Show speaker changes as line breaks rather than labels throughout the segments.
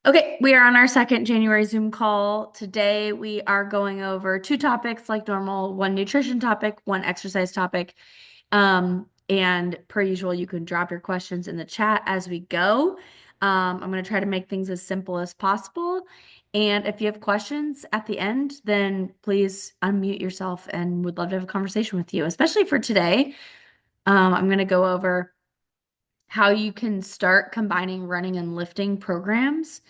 Okay, we are on our second January Zoom call. Today we are going over two topics like normal, one nutrition topic, one exercise topic. And per usual, you can drop your questions in the chat as we go. I'm going to try to make things as simple as possible. And if you have questions at the end, then please unmute yourself and would love to have a conversation with you, especially for today. I'm going to go over how you can start combining running and lifting programs.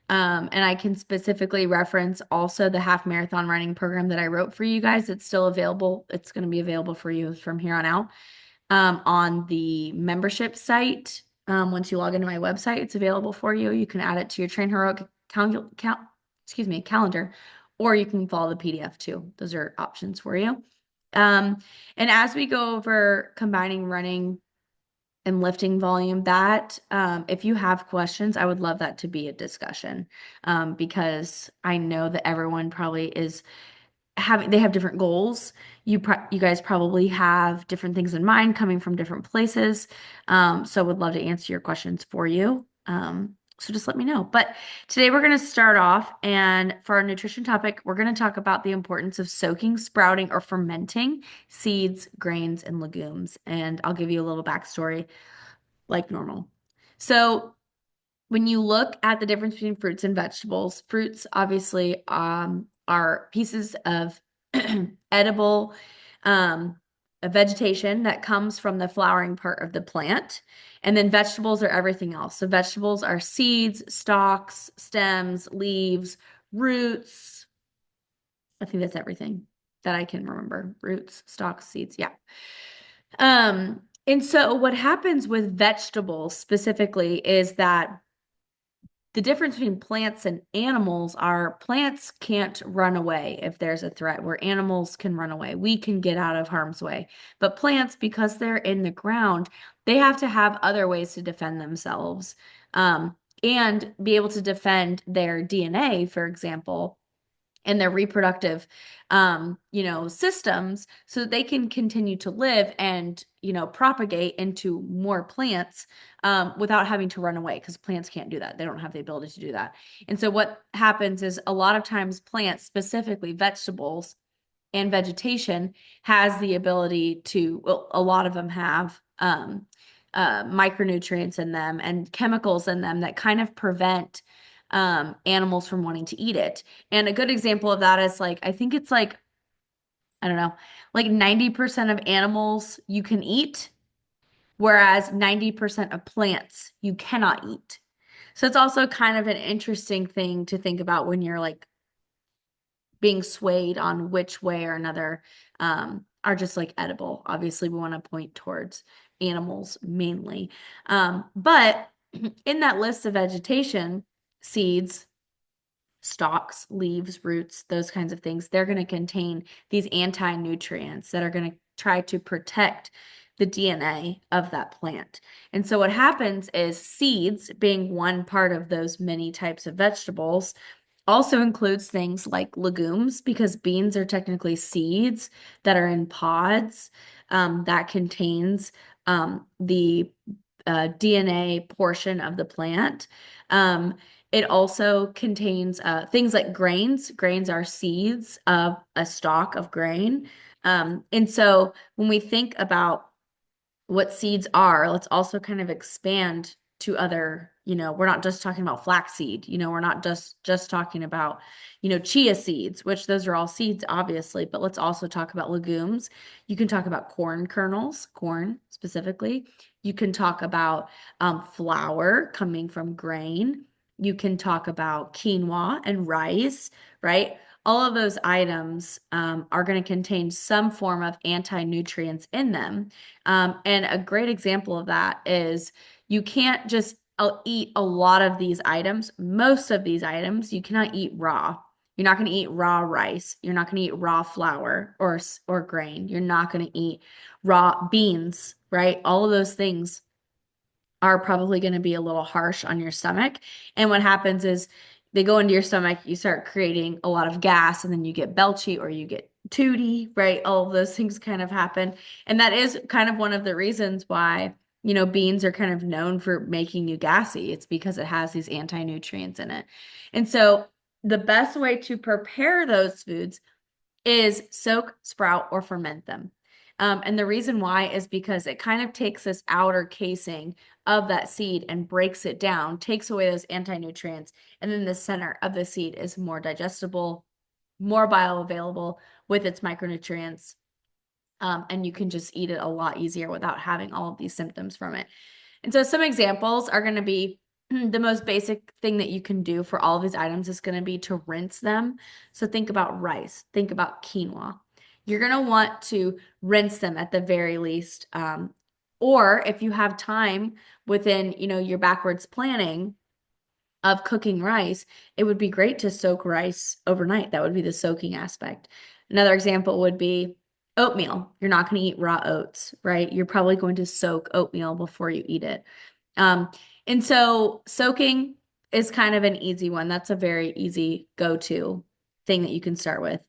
And I can specifically reference also the half marathon running program that I wrote for you guys. It's still available. It's going to be available for you from here on out on the membership site. Once you log into my website, it's available for you. You can add it to your Train Heroic calendar, or you can follow the PDF too. Those are options for you. And as we go over combining running and lifting volume, that if you have questions, I would love that to be a discussion, because I know that everyone probably is having, they have different goals. You guys probably have different things in mind coming from different places. So would love to answer your questions for you. So just let me know. But today we're going to start off, and for our nutrition topic, we're going to talk about the importance of soaking, sprouting, or fermenting seeds, grains, and legumes. And I'll give you a little backstory like normal. So when you look at the difference between fruits and vegetables, fruits obviously are pieces of edible a vegetation that comes from the flowering part of the plant. And then vegetables are everything else. So vegetables are seeds, stalks, stems, leaves, roots. I think that's everything that I can remember. Roots, stalks, seeds. Yeah. And so what happens with vegetables specifically is that the difference between plants and animals are plants can't run away if there's a threat, where animals can run away. We can get out of harm's way. But plants, because they're in the ground, they have to have other ways to defend themselves, and be able to defend their DNA, for example, and their reproductive systems, so that they can continue to live and propagate into more plants, without having to run away, because plants can't do that. They don't have the ability to do that. And so what happens is, a lot of times plants, specifically vegetables and vegetation, has the ability to, well, a lot of them have micronutrients in them and chemicals in them that kind of prevent animals from wanting to eat it. And a good example of that is, like, I think it's like, I don't know, like 90% of animals you can eat, whereas 90% of plants you cannot eat. So it's also kind of an interesting thing to think about when you're like being swayed on which way or another are just like edible. Obviously, we want to point towards animals mainly. But in that list of vegetation, seeds, stalks, leaves, roots, those kinds of things, they're going to contain these anti-nutrients that are going to try to protect the DNA of that plant. And so what happens is, seeds, being one part of those many types of vegetables, also includes things like legumes, because beans are technically seeds that are in pods, that contains the DNA portion of the plant. It also contains things like grains. Grains are seeds of a stalk of grain. And so when we think about what seeds are, let's also kind of expand to other, we're not just talking about flaxseed, we're not just talking about, chia seeds, which those are all seeds, obviously, but let's also talk about legumes. You can talk about corn kernels, corn specifically. You can talk about flour coming from grain. You can talk about quinoa and rice, right? All of those items are going to contain some form of anti-nutrients in them. And a great example of that is, you can't just eat a lot of these items. Most of these items you cannot eat raw. You're not going to eat raw rice. You're not going to eat raw flour or grain. You're not going to eat raw beans, right? All of those things are probably going to be a little harsh on your stomach. And what happens is, they go into your stomach, you start creating a lot of gas, and then you get belchy or you get tooty, right? All of those things kind of happen. And that is kind of one of the reasons why, beans are kind of known for making you gassy. It's because it has these anti-nutrients in it. And so the best way to prepare those foods is soak, sprout, or ferment them. And the reason why is because it kind of takes this outer casing of that seed and breaks it down, takes away those anti-nutrients, and then the center of the seed is more digestible, more bioavailable with its micronutrients. And you can just eat it a lot easier without having all of these symptoms from it. And so some examples are going to be the most basic thing that you can do for all of these items is going to be to rinse them. So think about rice, think about quinoa. You're going to want to rinse them at the very least. Or if you have time within, your backwards planning of cooking rice, it would be great to soak rice overnight. That would be the soaking aspect. Another example would be oatmeal. You're not going to eat raw oats, right? You're probably going to soak oatmeal before you eat it. Um, and so soaking is kind of an easy one. That's a very easy go-to thing that you can start with.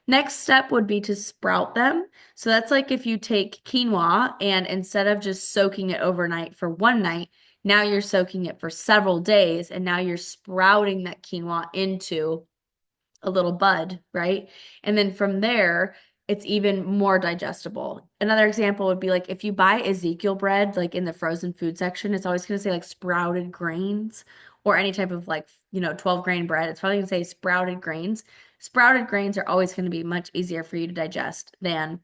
Next step would be to sprout them. So that's like if you take quinoa and instead of just soaking it overnight for one night, now you're soaking it for several days and now you're sprouting that quinoa into a little bud, right? And then from there, it's even more digestible. Another example would be like if you buy Ezekiel bread, like in the frozen food section, it's always going to say like sprouted grains or any type of like, 12 grain bread. It's probably going to say sprouted grains. Sprouted grains are always going to be much easier for you to digest than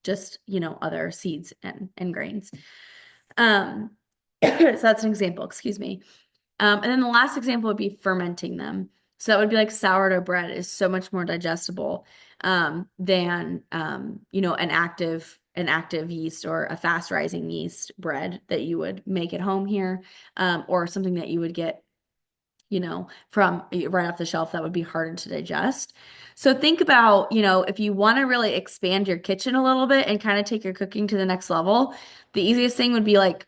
just, other seeds and grains. Um, so that's an example, excuse me. And then the last example would be fermenting them. So that would be like sourdough bread is so much more digestible than an active yeast or a fast rising yeast bread that you would make at home here, or something that you would get from right off the shelf that would be harder to digest. So think about, if you want to really expand your kitchen a little bit and kind of take your cooking to the next level, the easiest thing would be like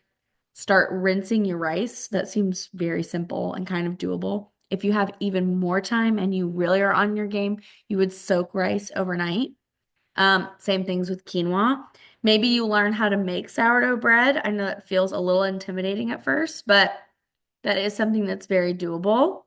start rinsing your rice. That seems very simple and kind of doable. If you have even more time and you really are on your game, you would soak rice overnight. Same things with quinoa. Maybe you learn how to make sourdough bread. I know that feels a little intimidating at first, but that is something that's very doable.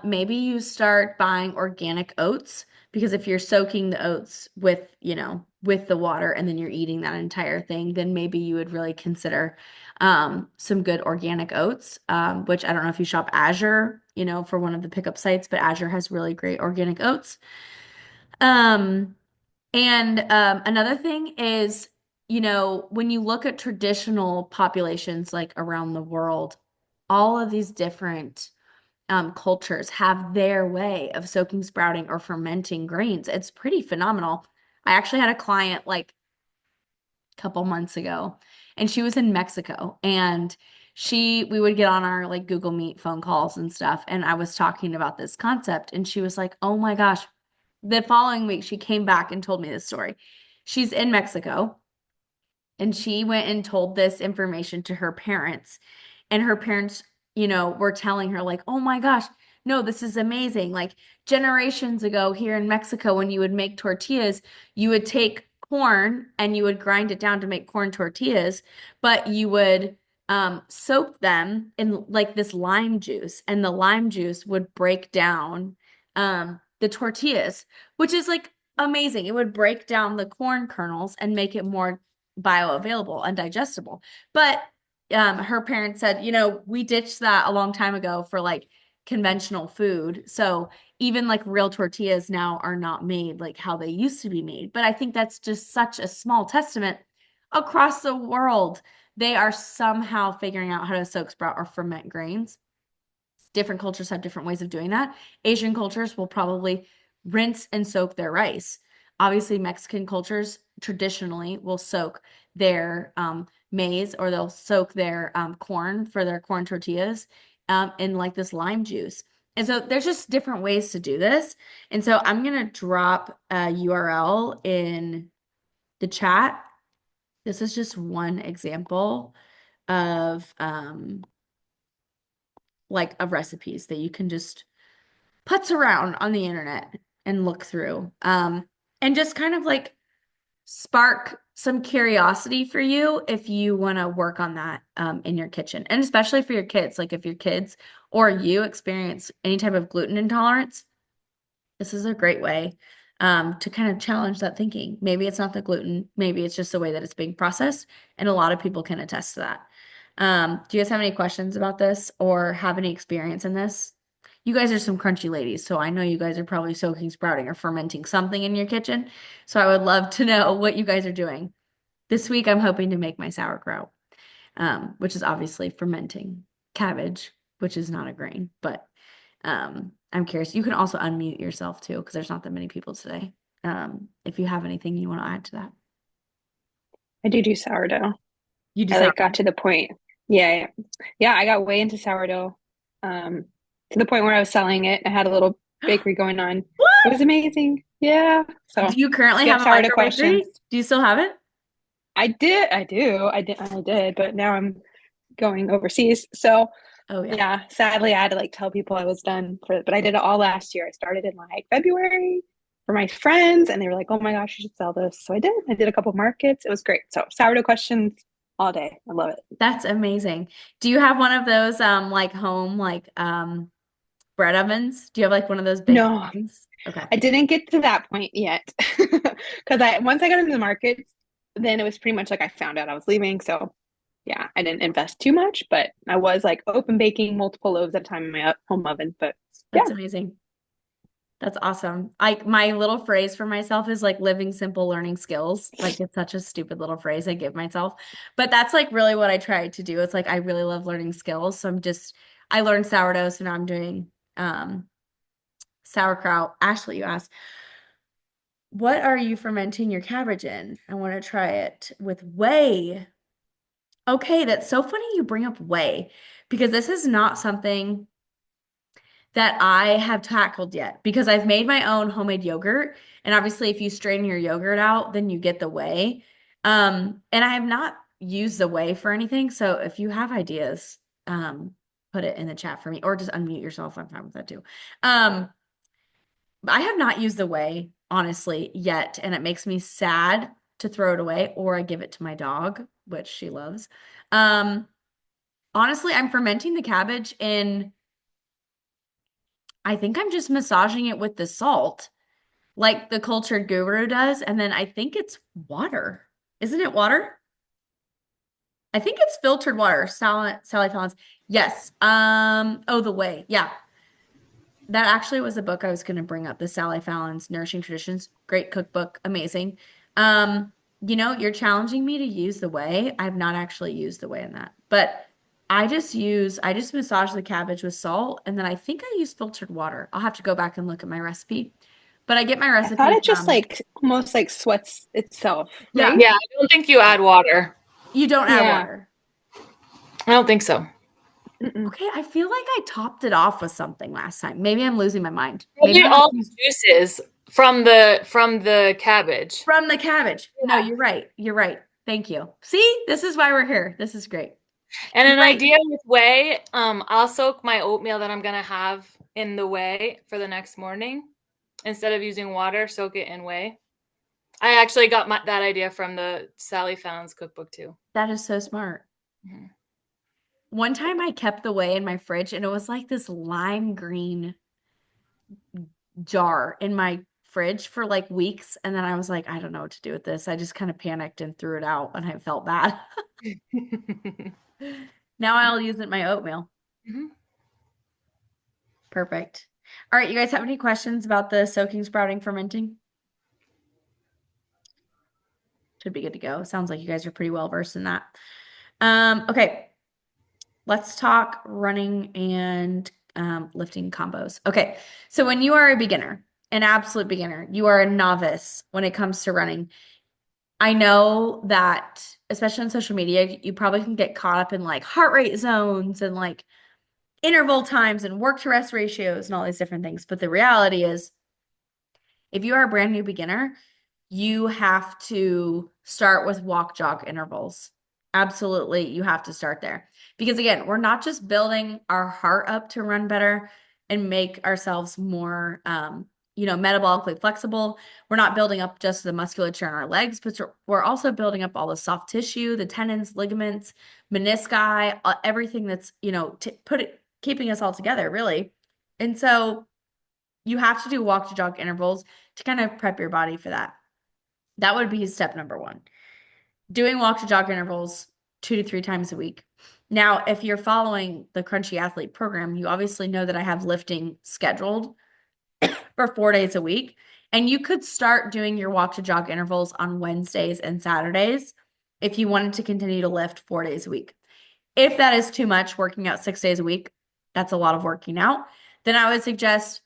Maybe you start buying organic oats because if you're soaking the oats with the water and then you're eating that entire thing, then maybe you would really consider some good organic oats, which I don't know if you shop Azure, for one of the pickup sites, but Azure has really great organic oats. Um, and another thing is, when you look at traditional populations like around the world, all of these different cultures have their way of soaking, sprouting, or fermenting grains. It's pretty phenomenal. I actually had a client like a couple months ago, and she was in Mexico, and we would get on our like Google Meet phone calls and stuff, and I was talking about this concept, and she was like, "Oh my gosh." The following week, she came back and told me this story. She's in Mexico. And she went and told this information to her parents. And her parents, were telling her, like, oh my gosh, no, this is amazing. Like generations ago here in Mexico, when you would make tortillas, you would take corn and you would grind it down to make corn tortillas, but you would soak them in like this lime juice, and the lime juice would break down the tortillas, which is like amazing. It would break down the corn kernels and make it more bioavailable and digestible. But her parents said, we ditched that a long time ago for like conventional food. So even like real tortillas now are not made like how they used to be made. But I think that's just such a small testament across the world. They are somehow figuring out how to soak, sprout, or ferment grains. Different cultures have different ways of doing that. Asian cultures will probably rinse and soak their rice. Obviously, Mexican cultures traditionally will soak their maize, or they'll soak their corn for their corn tortillas in like this lime juice. And so there's just different ways to do this. And so I'm going to drop a URL in the chat. This is just one example of of recipes that you can just putz around on the internet and look through. And just kind of like spark some curiosity for you if you want to work on that in your kitchen. And especially for your kids, like if your kids or you experience any type of gluten intolerance, this is a great way to kind of challenge that thinking. Maybe it's not the gluten, maybe it's just the way that it's being processed, and a lot of people can attest to that. Do you guys have any questions about this or have any experience in this? You guys are some crunchy ladies, so I know you guys are probably soaking, sprouting, or fermenting something in your kitchen. So I would love to know what you guys are doing. This week, I'm hoping to make my sauerkraut, which is obviously fermenting cabbage, which is not a grain, but I'm curious. You can also unmute yourself too, because there's not that many people today. If you have anything you want to add to that.
I do sourdough.
You do
I like got
sourdough?
to the point. Yeah, yeah, I got way into sourdough. Um, to the point where I was selling it. I had a little bakery going on. It
What?
was amazing. Yeah. So
Do you
if
currently
you
have
have
a
sourdough
micro
questions,
bakery? Do you still have it?
I did, but now I'm going overseas. So
Oh yeah.
yeah, sadly I had to like tell people I was done for but I did it all last year. I started in like February for my friends and they were like, "Oh my gosh, you should sell this." So I did. I did a couple markets. It was great. So sourdough questions all day. I love it.
That's amazing. Do you have one of those like home like bread ovens? Do you have like one of those big
No,
things? Okay.
I didn't get to that point yet. Because I once I got into the markets, then it was pretty much like I found out I was leaving. So yeah, I didn't invest too much, but I was like open baking multiple loaves at a time in my home oven. But yeah,
That's amazing. That's awesome. Like my little phrase for myself is like living simple, learning skills. Like it's such a stupid little phrase I give myself. But that's like really what I try to do. It's like I really love learning skills. So I learned sourdough, so now I'm doing sauerkraut. Ashley, you asked, what are you fermenting your cabbage in? I want to try it with whey. Okay, that's so funny you bring up whey because this is not something that I have tackled yet because I've made my own homemade yogurt. And obviously, if you strain your yogurt out, then you get the whey. And I have not used the whey for anything. So if you have ideas, put it in the chat for me or just unmute yourself. I'm fine with that too. Um, I have not used the whey, honestly, yet. And it makes me sad to throw it away or I give it to my dog, which she loves. Um, honestly, I'm fermenting the cabbage in I think I'm just massaging it with the salt, like the cultured guru does. And then I think it's water. Isn't it water? I think it's filtered water. Sally Fallon's. Yes. Oh, The Way. Yeah. That actually was a book I was going to bring up, the Sally Fallon's Nourishing Traditions. Great cookbook. Amazing. You're challenging me to use the whey. I've not actually used the whey in that, but I just massage the cabbage with salt and then I think I use filtered water. I'll have to go back and look at my recipe, but I get my
I thought
recipe
it just
from,
like almost like sweats itself,
yeah,
right?
Yeah, I don't think you add water.
you don't add
Yeah.
water.
I don't think so.
Mm-mm.
Okay, I feel like I topped it off with something last time. Maybe I'm losing my mind. Maybe
Probably
I have
all
to
the
use
juices from the cabbage.
from the cabbage. No, you're right. You're right. Thank you. See, this is why we're here. This is great.
And
You're
an
right.
idea with whey, I'll soak my oatmeal that I'm gonna have in the whey for the next morning. Instead of using water, soak it in whey. I actually got that idea from the Sally Fallon's cookbook too.
That is so smart.
Mhm.
One time I kept the whey in my fridge and it was like this lime green jar in my fridge for like weeks. And then I was like, I don't know what to do with this. I just kind of panicked and threw it out and I felt bad. Now I'll use it in my oatmeal.
Mhm.
Perfect. All right, you guys have any questions about the soaking, sprouting, fermenting? Should be good to go. Sounds like you guys are pretty well versed in that. Okay, let's talk running and lifting combos. Okay, so when you are a beginner, an absolute beginner, you are a novice when it comes to running. I know that, especially on social media, you probably can get caught up in like heart rate zones and like interval times and work to rest ratios and all these different things. But the reality is, if you are a brand new beginner, you have to start with walk jog intervals. Absolutely, you have to start there. Because again, we're not just building our heart up to run better and make ourselves more metabolically flexible. We're not building up just the musculature in our legs, but we're also building up all the soft tissue, the tendons, ligaments, menisci, everything that's, keeping us all together, really. And so you have to do walk to jog intervals to kind of prep your body for that. That would be step number one. Doing walk to jog intervals 2 to 3 times a week. Now, if you're following the Crunchy Athlete program, you obviously know that I have lifting scheduled for 4 days a week. And you could start doing your walk to jog intervals on Wednesdays and Saturdays if you wanted to continue to lift 4 days a week. If that is too much, working out 6 days a week, that's a lot of working out, then I would suggest,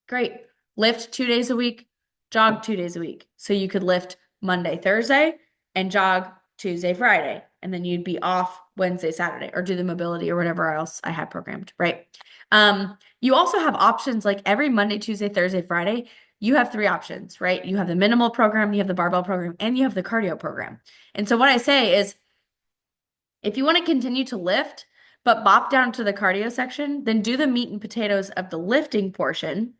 great, lift 2 days a week, jog 2 days a week. So you could lift Monday, Thursday, and jog Tuesday, Friday. And then you'd be off Wednesday, Saturday, or do the mobility or whatever else I had programmed, right? You also have options like every Monday, Tuesday, Thursday, Friday, you have 3 options, right? You have the minimal program, you have the barbell program, and you have the cardio program. And so what I say is, if you want to continue to lift, but bop down to the cardio section, then do the meat and potatoes of the lifting portion,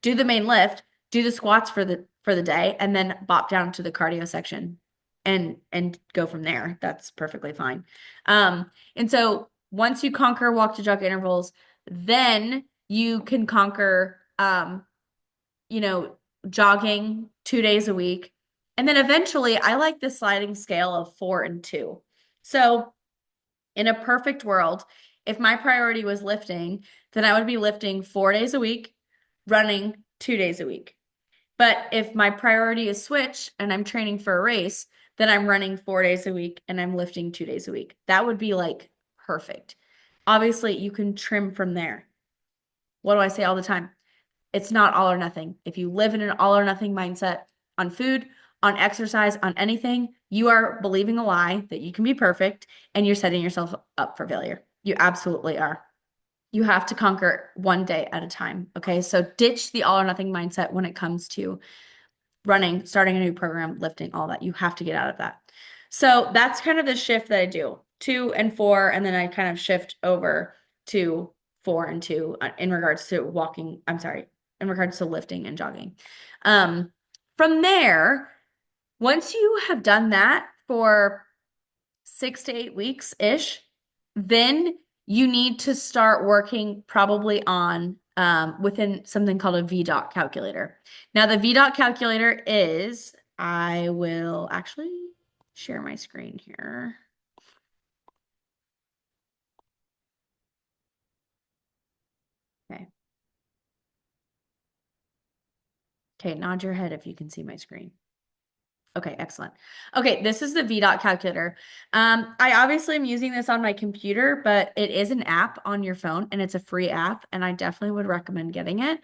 do the main lift, do the squats for the day, and then bop down to the cardio section and go from there. That's perfectly fine. And so once you conquer walk to jog intervals, then you can conquer jogging 2 days a week. And then eventually I like the sliding scale of 4 and 2. So in a perfect world, if my priority was lifting, then I would be lifting 4 days a week, running 2 days a week. But if my priority is switch and I'm training for a race, then I'm running 4 days a week and I'm lifting 2 days a week. That would be like perfect. Obviously, you can trim from there. What do I say all the time? It's not all or nothing. If you live in an all or nothing mindset on food, on exercise, on anything, you are believing a lie that you can be perfect and you're setting yourself up for failure. You absolutely are. You have to conquer one day at a time. Okay. So ditch the all or nothing mindset when it comes to running, starting a new program, lifting, all that. You have to get out of that. So that's kind of the shift that I do, 2 and 4, and then I kind of shift over to 4 and 2 in regards to walking. I'm sorry, in regards to lifting and jogging. From there, once you have done that for 6 to 8 weeks-ish, then you need to start working probably on within something called a VDot calculator. Now, the VDot calculator is, I will actually share my screen here. Okay. Okay, nod your head if you can see my screen. Okay, excellent. Okay, this is the VDot calculator. I obviously am using this on my computer, but it is an app on your phone and it's a free app, and I definitely would recommend getting it.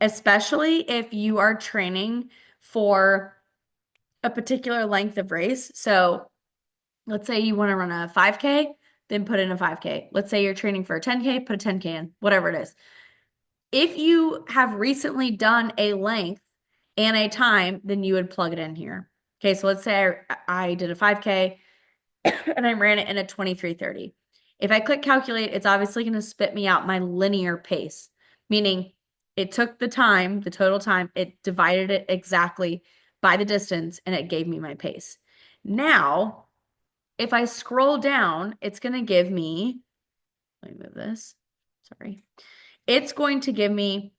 Especially if you are training for a particular length of race. So let's say you want to run a 5K, then put in a 5K. Let's say you're training for a 10K, put a 10K in, whatever it is. If you have recently done a length and a time, then you would plug it in here. Okay, so let's say I did a 5K and I ran it in a 23:30. If I click calculate, it's obviously going to spit me out my linear pace, meaning it took the time, the total time, it divided it exactly by the distance, and it gave me my pace. Now, if I scroll down, it's going to give me, let me move this, sorry. It's going to give me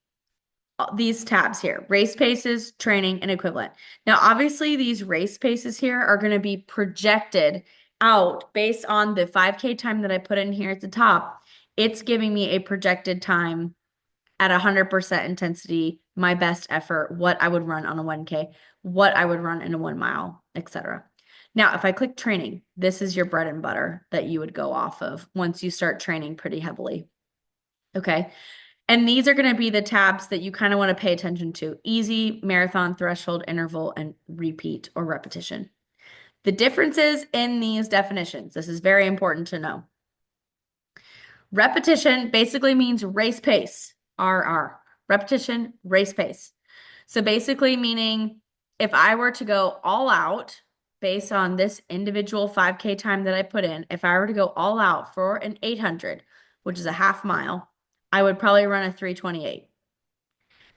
these tabs here: race paces, training, and equivalent. Now, obviously, these race paces here are going to be projected out based on the 5K time that I put in here at the top. It's giving me a projected time at 100% intensity, my best effort, what I would run on a 1K, what I would run in a 1 mile, etc. Now, if I click training, this is your bread and butter that you would go off of once you start training pretty heavily. Okay. And these are going to be the tabs that you kind of want to pay attention to: easy, marathon, threshold, interval, and repeat or repetition. The differences in these definitions, this is very important to know. Repetition basically means race pace, RR. Repetition, race pace. So basically meaning if I were to go all out based on this individual 5K time that I put in, if I were to go all out for an 800, which is a half mile, I would probably run a 3:28.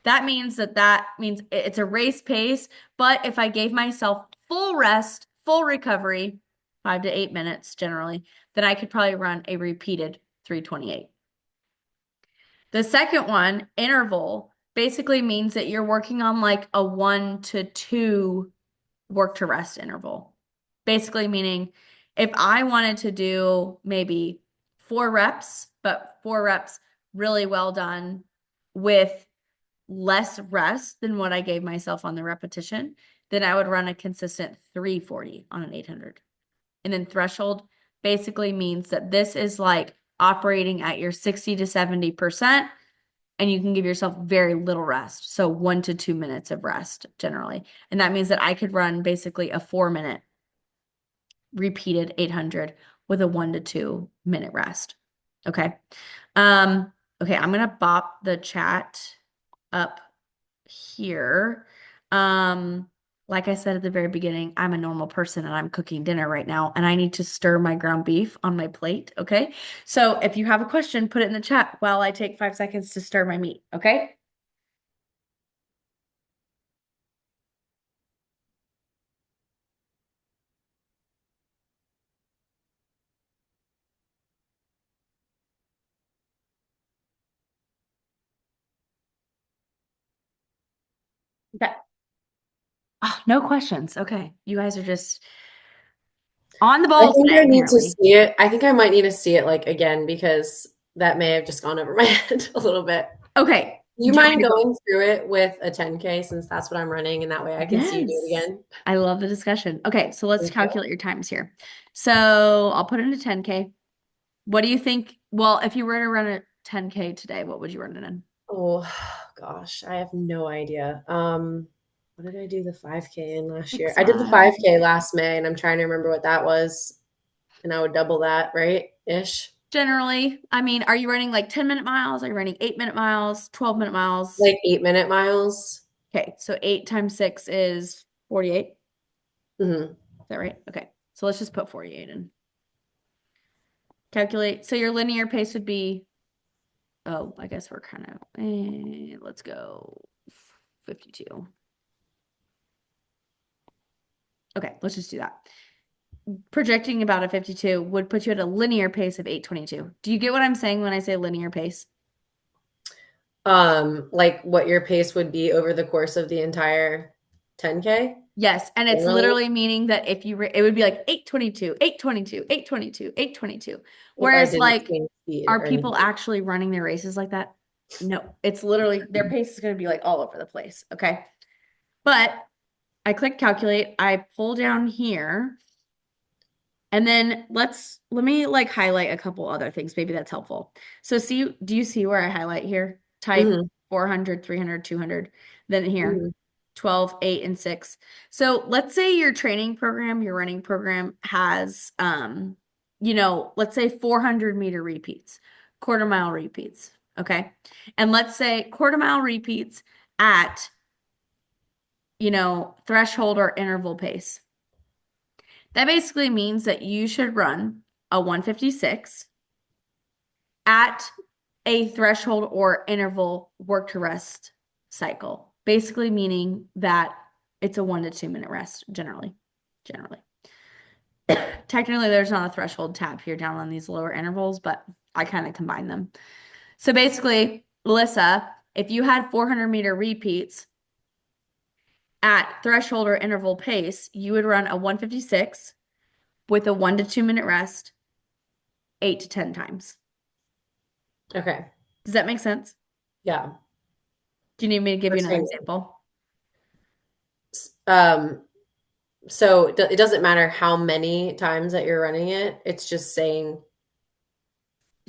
that means that means it's a race pace. But if I gave myself full rest, full recovery, 5 to 8 minutes generally, then I could probably run a repeated 328. The second one, interval, basically means that you're working on like a 1 to 2 work to rest interval. Basically meaning if I wanted to do maybe 4 reps, but 4 reps really well done with less rest than what I gave myself on the repetition, then I would run a consistent 340 on an 800. And then threshold basically means that this is like operating at your 60 to 70%, and you can give yourself very little rest. So 1 to 2 minutes of rest generally. And that means that I could run basically a 4 minute repeated 800 with a 1 to 2 minute rest. Okay. Okay, I'm gonna bop the chat up here. Um, like I said at the very beginning, I'm a normal person and I'm cooking dinner right now and I need to stir my ground beef on my plate, okay? So if you have a question, put it in the chat while I take 5 seconds to stir my meat, okay? Okay. Oh, no questions. Okay. You guys are just on the
I
ball
think
today,
I need to
apparently.
see it. I think I might need to see it like again because that may have just gone over my head a little bit.
Okay.
Do you
Do you want
mind
me to go?
going through it with a 10K since that's what I'm running and that way I can see you do it
Yes.
again?
I love the discussion. Okay, so let's
Thank you.
calculate your times here. So I'll put in a 10K. What do you think? Well, if you were to run a 10K today, what would you run it in?
Oh gosh, I have no idea. What did I do the 5K in last year?
Six
I did the
miles.
5K last May and I'm trying to remember what that was. And I would double that, right? Ish.
Generally, I mean, are you running like 10-minute miles? Are you running 8-minute miles, 12-minute miles?
Like 8 minute miles.
Okay, so 8 times 6 is 48.
Hmm.
Is that right? Okay, so let's just put 48 in. Calculate. So your linear pace would be, oh, I guess we're kind of, let's go 52. Okay, let's just do that. Projecting about a 52 would put you at a linear pace of 822. Do you get what I'm saying when I say linear pace?
Like what your pace would be over the course of the entire 10K?
Yes, and it's
Generally,
literally meaning that if you it would be like 822, 822, 822, 822.
if I
Whereas
didn't
like
change speed
are
or
people
anything.
actually running their races like that? No, it's literally their pace is going to be like all over the place, okay? But I click calculate, I pull down here, and then let me like highlight a couple other things. Maybe that's helpful. So do you see where I highlight here? Type
Hmm.
400, 300, 200. Then here,
Hmm.
12, 8, and 6. So let's say your training program, your running program has, let's say 400-meter repeats, quarter mile repeats. Okay. And let's say quarter mile repeats at, threshold or interval pace. That basically means that you should run a 156 at a threshold or interval work to rest cycle. Basically meaning that it's a 1 to 2 minute rest generally. Generally. Technically, there's not a threshold tab here down on these lower intervals, but I kind of combine them. So basically, Melissa, if you had 400-meter repeats at threshold or interval pace, you would run a 156 with a 1 to 2 minute rest 8 to 10 times.
Okay.
Does that make sense?
Yeah.
Do you need me to give
For
you another
training.
example?
Um, so it doesn't matter how many times that you're running it. It's just saying,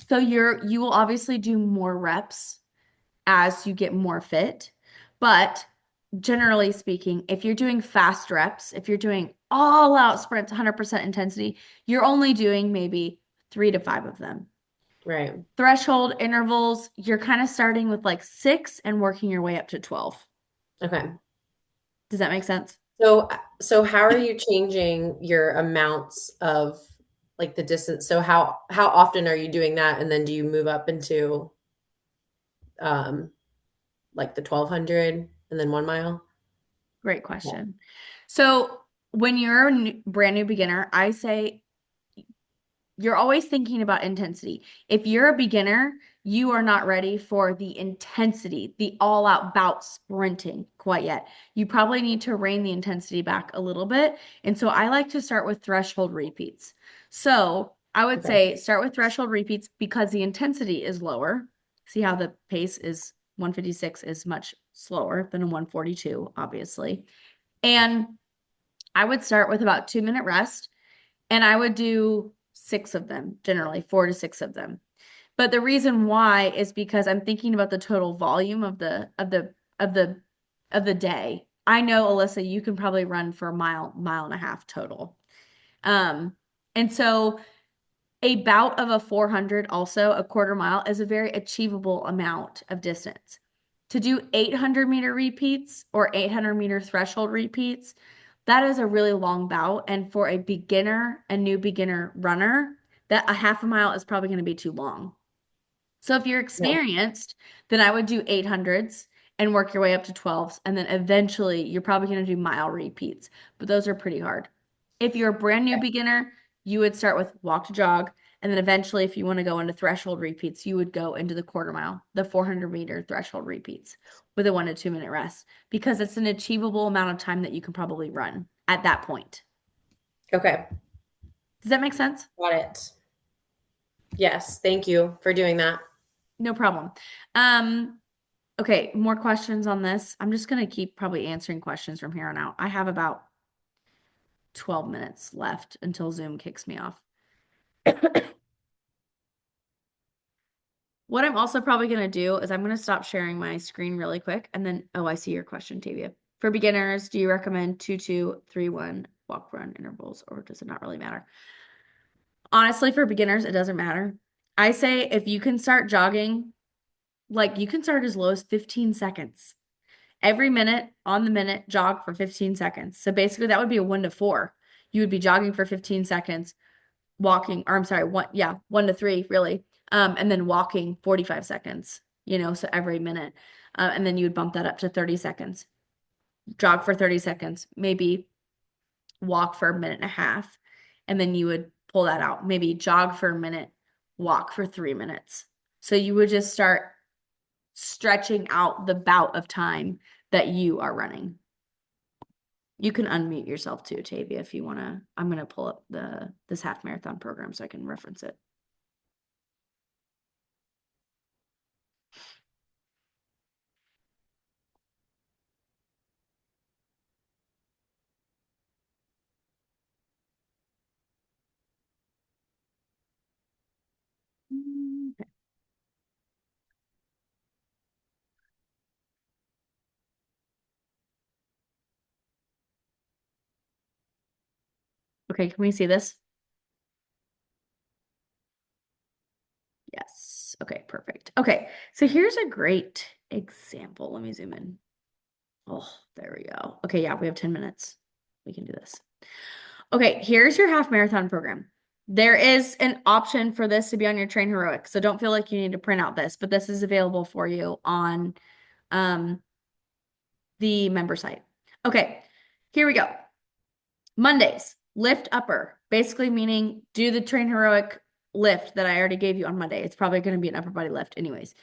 So you will obviously do more reps as you get more fit, but generally speaking, if you're doing fast reps, if you're doing all out sprints, 100% intensity, you're only doing maybe 3 to 5 of them.
right.
Threshold intervals, you're kind of starting with like 6 and working your way up to 12.
Okay.
Does that make sense?
So how are you changing your amounts of like the distance? So how often are you doing that? And then do you move up into um like the 1200 and then 1 mile?
Great question. So when you're a brand new beginner, I say you're always thinking about intensity. If you're a beginner, you are not ready for the intensity, the all-out bout sprinting quite yet. You probably need to rein the intensity back a little bit. And so I like to start with threshold repeats. So I would
Okay.
say start with threshold repeats because the intensity is lower. See how the pace is 156 is much slower than a 142, obviously. And I would start with about 2-minute rest. And I would do 6 of them, generally 4 to 6 of them. But the reason why is because I'm thinking about the total volume of the day. I know, Alyssa, you can probably run for a mile and a half total. Um, and so a bout of a 400, also a quarter mile, is a very achievable amount of distance. To do 800-meter repeats or 800-meter threshold repeats, that is a really long bout. And for a beginner, a new beginner runner, that a half a mile is probably going to be too long. So if you're
Yeah.
experienced, then I would do 800s and work your way up to 12s. And then eventually you're probably going to do mile repeats, but those are pretty hard. If you're a brand new beginner, you would start with walk to jog. And then eventually, if you want to go into threshold repeats, you would go into the quarter mile, the 400-meter threshold repeats with a 1 to 2 minute rest because it's an achievable amount of time that you can probably run at that point.
Okay.
Does that make sense?
Got it. Yes. Thank you for doing that.
No problem. Um, Okay, more questions on this. I'm just going to keep probably answering questions from here on out. I have about 12 minutes left until Zoom kicks me off. What I'm also probably going to do is I'm going to stop sharing my screen really quick. And then, oh, I see your question, Tavia. For beginners, do you recommend 2-2-3-1 walk run intervals, or does it not really matter? Honestly, for beginners, it doesn't matter. I say if you can start jogging, like you can start as low as 15 seconds. Every minute on the minute, jog for 15 seconds. So basically, that would be a 1 to 4. You would be jogging for 15 seconds, walking, or I'm sorry, 1 to 3, really. And then walking 45 seconds, so every minute. And then you would bump that up to 30 seconds. Jog for 30 seconds, maybe walk for a minute and a half. And then you would pull that out. Maybe jog for a minute, walk for 3 minutes. So you would just start stretching out the bout of time that you are running. You can unmute yourself too, Tavia, if you want to. I'm going to pull up this half marathon program so I can reference it. Okay, can we see this? Yes. Okay, perfect. Okay, so here's a great example. Let me zoom in. Oh, there we go. Okay, yeah, we have 10 minutes. We can do this. Okay, here's your half marathon program. There is an option for this to be on your Train Heroic, so don't feel like you need to print out this, but this is available for you on the member site. Okay, here we go. Mondays, lift upper, basically meaning do the Train Heroic lift that I already gave you on Monday. It's probably going to be an upper body lift anyways.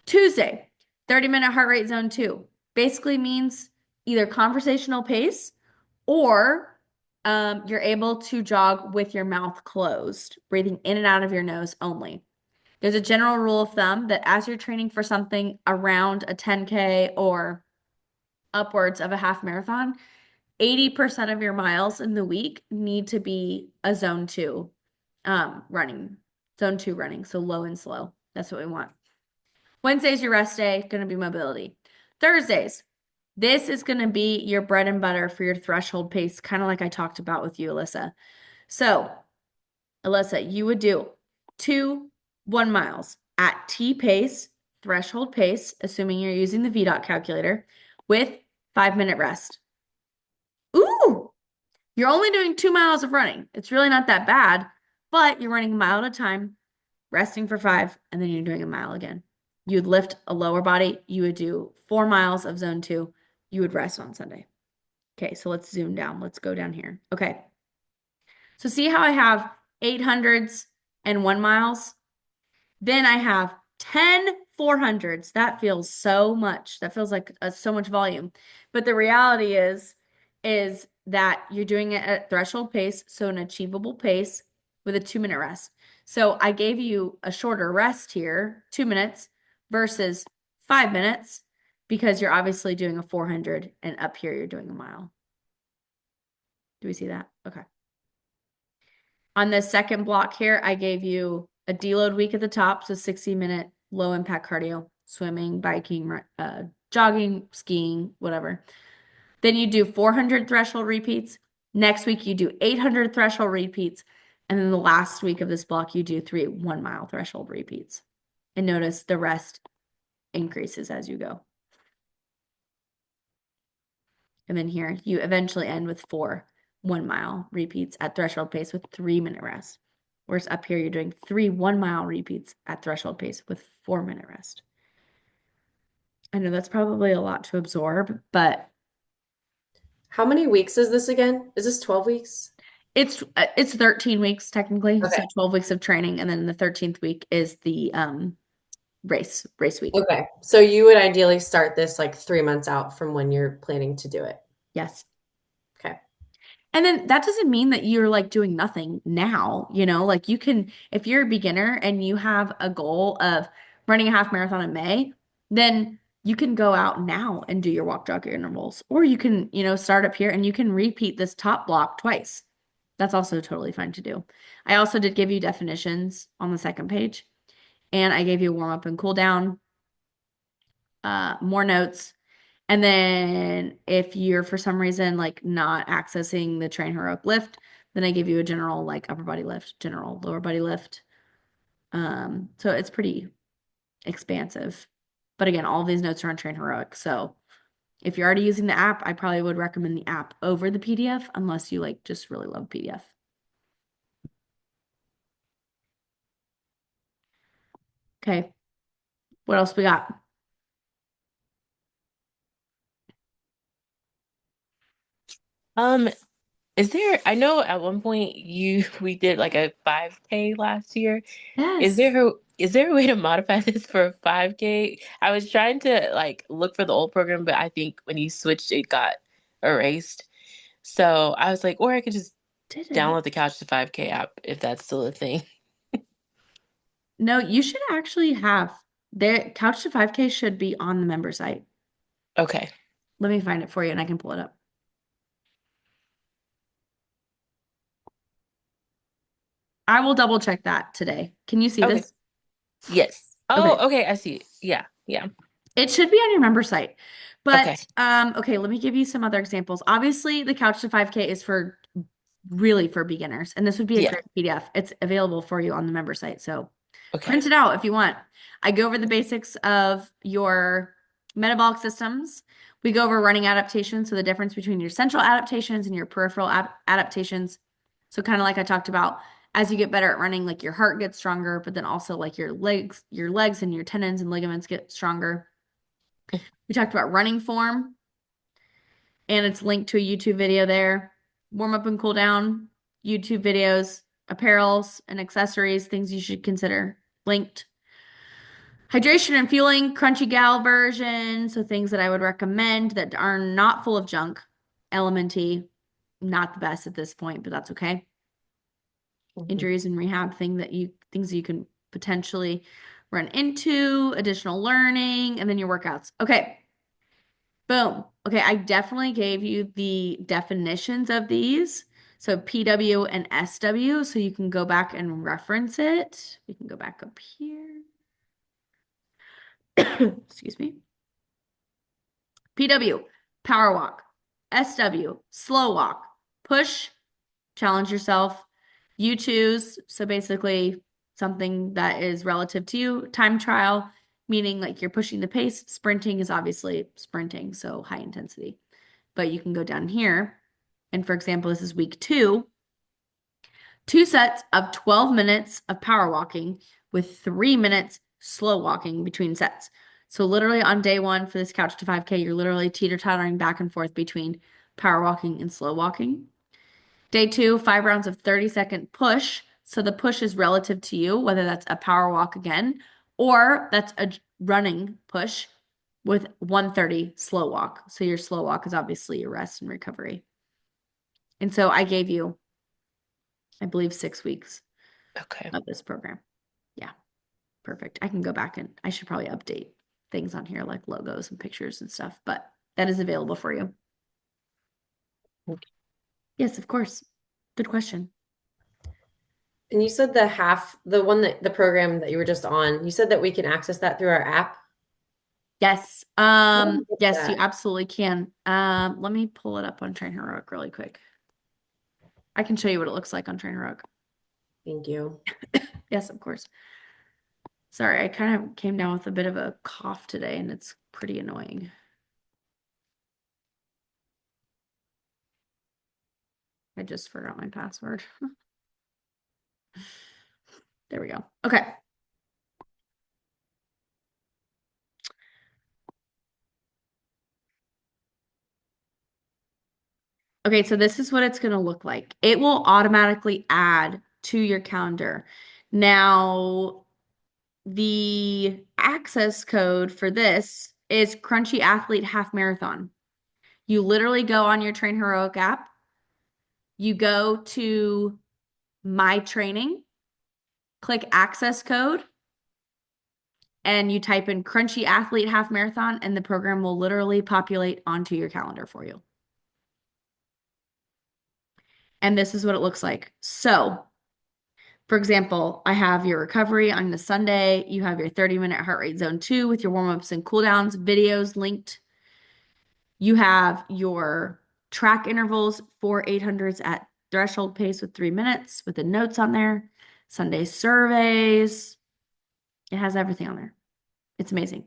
Tuesday, 30-minute heart rate zone 2, basically means either conversational pace or you're able to jog with your mouth closed, breathing in and out of your nose only. There's a general rule of thumb that as you're training for something around a 10K or upwards of a half marathon, 80% of your miles in the week need to be a zone 2 running. Zone 2 running, so low and slow. That's what we want. Wednesday's your rest day, going to be mobility. Thursdays, this is going to be your bread and butter for your threshold pace, kind of like I talked about with you, Alyssa. So, Alyssa, you would do 2 1 miles at T pace, threshold pace, assuming you're using the VDot calculator, with 5-minute rest. Ooh, you're only doing 2 miles of running. It's really not that bad, but you're running a mile at a time, resting for 5, and then you're doing a mile again. You would lift a lower body. You would do 4 miles of zone 2. You would rest on Sunday. Okay, so let's zoom down. Let's go down here. Okay. So see how I have 800s and 1 miles? Then I have 10 400s. That feels so much. That feels like so much volume. But the reality is that you're doing it at threshold pace, so an achievable pace with a 2-minute rest. So I gave you a shorter rest here, 2 minutes versus 5 minutes, because you're obviously doing a 400 and up here you're doing a mile. Do we see that? Okay. On the second block here, I gave you a deload week at the top, so 60-minute low impact cardio, swimming, biking, jogging, skiing, whatever. Then you do 400 threshold repeats. Next week, you do 800 threshold repeats. And then the last week of this block, you do 3 1-mile threshold repeats. And notice the rest increases as you go. And then here, you eventually end with 4 1-mile repeats at threshold pace with 3-minute rest. Whereas up here, you're doing 3 1-mile repeats at threshold pace with 4-minute rest. I know that's probably a lot to absorb, but
How many weeks is this again? Is this 12 weeks?
it's 13 weeks technically.
Okay.
So 12 weeks of training, and then the 13th week is the race week.
Okay. So you would ideally start this like 3 months out from when you're planning to do it.
Yes.
Okay.
And then that doesn't mean that you're like doing nothing now, like you can, if you're a beginner and you have a goal of running a half marathon in May, then you can go out now and do your walk jog intervals, or you can, start up here and you can repeat this top block twice. That's also totally fine to do. I also did give you definitions on the second page, and I gave you a warm up and cool down, more notes. And then if you're for some reason like not accessing the train heroic lift, then I give you a general like upper body lift, general lower body lift. So it's pretty expansive. But again, all of these notes are on train heroic. So if you're already using the app, I probably would recommend the app over the PDF unless you like just really love PDF. Okay. What else we got?
Um, is there, I know at one point we did like a 5K last year. Is
Yes.
there is there a way to modify this for a 5K? I was trying to like look for the old program, but I think when you switched it got erased. So I was like, or I could just
Did it?
download the Couch to 5K app if that's still a thing.
No, you should actually have the Couch to 5K should be on the member site.
Okay.
Let me find it for you and I can pull it up. I will double check that today. Can you see
Okay.
this?
Yes.
Okay.
Oh, okay, I see it. Yeah, yeah.
It should be on your member site.
Okay.
But okay, let me give you some other examples. Obviously, the Couch to 5K is for really for beginners, and this would be a
Yeah.
great PDF. It's available for you on the member site. So
Okay.
print it out if you want. I go over the basics of your metabolic systems. We go over running adaptations, so the difference between your central adaptations and your peripheral adaptations. So kind of like I talked about, as you get better at running, like your heart gets stronger, but then also like your legs and your tendons and ligaments get stronger. We talked about running form, and it's linked to a YouTube video there. Warm up and cool down, YouTube videos, apparels and accessories, things you should consider linked. Hydration and fueling, crunchy gal version. So things that I would recommend that are not full of junk. Elementy, not the best at this point, but that's okay.
Mhm.
Injuries and rehab things that you can potentially run into, additional learning, and then your workouts. Okay. Boom. Okay, I definitely gave you the definitions of these. So PW and SW, so you can go back and reference it. We can go back up here. Excuse me. PW, power walk. SW, slow walk. Push, challenge yourself. U2s, so basically something that is relative to you. Time trial, meaning like you're pushing the pace. Sprinting is obviously sprinting, so high intensity. But you can go down here. And for example, this is week 2. 2 sets of 12 minutes of power walking with 3 minutes slow walking between sets. So literally on day 1 for this couch to 5K, you're literally teeter-tottering back and forth between power walking and slow walking. Day 2, 5 rounds of 30-second push. So the push is relative to you, whether that's a power walk again, or that's a running push with 130 slow walk. So your slow walk is obviously your rest and recovery. And so I gave you, I believe, 6 weeks
Okay.
of this program. Yeah, perfect. I can go back and I should probably update things on here like logos and pictures and stuff, but that is available for you.
Okay.
Yes, of course. Good question.
And you said the program that you were just on, you said that we can access that through our app.
Yes.
How do we get
Yes, you
that?
absolutely can. Let me pull it up on Train Heroic really quick. I can show you what it looks like on Train Heroic.
Thank you.
Yes, of course. Sorry, I kind of came down with a bit of a cough today and it's pretty annoying. I just forgot my password. There we go. Okay. Okay, so this is what it's going to look like. It will automatically add to your calendar. Now, the access code for this is Crunchy Athlete Half Marathon. You literally go on your Train Heroic app, you go to My Training, click access code, and you type in Crunchy Athlete Half Marathon, and the program will literally populate onto your calendar for you. And this is what it looks like. So, for example, I have your recovery on the Sunday. You have your 30-minute heart rate zone 2 with your warm-ups and cooldowns, videos linked. You have your track intervals, 800s at threshold pace with 3 minutes with the notes on there. Sunday surveys. It has everything on there. It's amazing.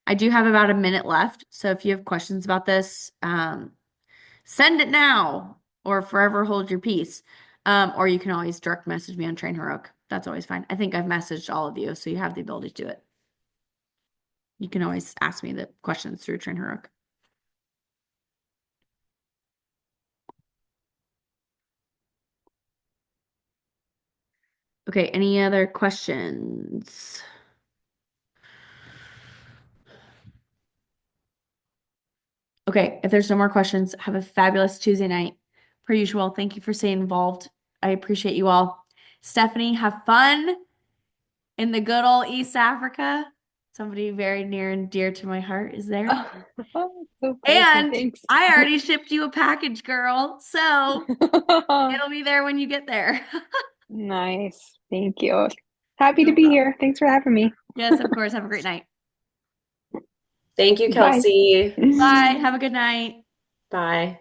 I do have about a minute left. So if you have questions about this, send it now or forever hold your peace. Or you can always direct message me on Train Heroic. That's always fine. I think I've messaged all of you, so you have the ability to do it. You can always ask me the questions through Train Heroic. Okay, any other questions? Okay, if there's no more questions, have a fabulous Tuesday night. Per usual, thank you for staying involved. I appreciate you all. Stephanie, have fun in the good old East Africa. Somebody very near and dear to my heart is there.
Oh, so cool.
And
Thanks.
I already shipped you a package, girl. So it'll be there when you get there.
Nice. Thank you. Happy to
No
be
problem.
here. Thanks for having me.
Yes, of course. Have a great night.
Thank you,
Bye.
Kelsey.
Bye. Have a good night.
Bye.